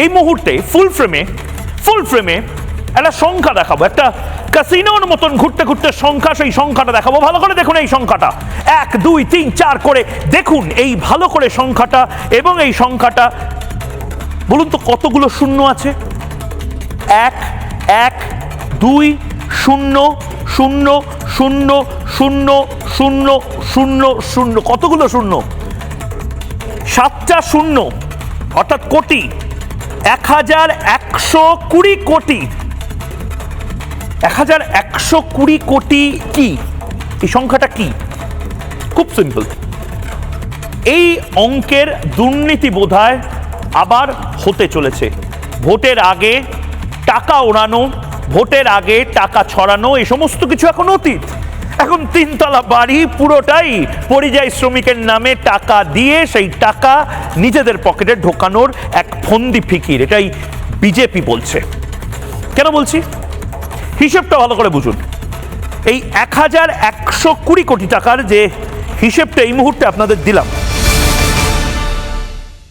এই মুহূর্তে ফুল ফ্রেমে একটা সংখ্যা দেখাবো, একটা ক্যাসিনোর মতন ঘুরতে ঘুরতে সংখ্যা, সেই সংখ্যাটা দেখাবো। ভালো করে দেখুন এই সংখ্যাটা, 1 2 3 4 করে দেখুন এই ভালো করে সংখ্যাটা। এবং এই সংখ্যাটা বলুন তো কতগুলো শূন্য আছে? 1 1 2 0 0 0 0 0 0 0। কতগুলো শূন্য? 7টা শূন্য, অর্থাৎ কোটি। 1120 কোটি। 1120 কোটি কি? এই সংখ্যাটা কি? খুব সিম্পল। এই অঙ্কের দুর্নীতি বোধহয় আবার হতে চলেছে। ভোটের আগে টাকা ওড়ানো, ভোটের আগে টাকা ছড়ানো, এই সমস্ত কিছু এখন অতীত। এখন 3 তলা বাড়ি পুরোটাই পরিযায়ী শ্রমিকের নামে টাকা দিয়ে সেই টাকা নিজেদের পকেটে ঢোকানোর এক ফন্দি ফিকির, এটাই বিজেপি বলছে। কেন বলছি? হিসেবটা ভালো করে বুঝুন। এই 1120 কোটি টাকার যে হিসেবটা এই মুহূর্তে আপনাদের দিলাম,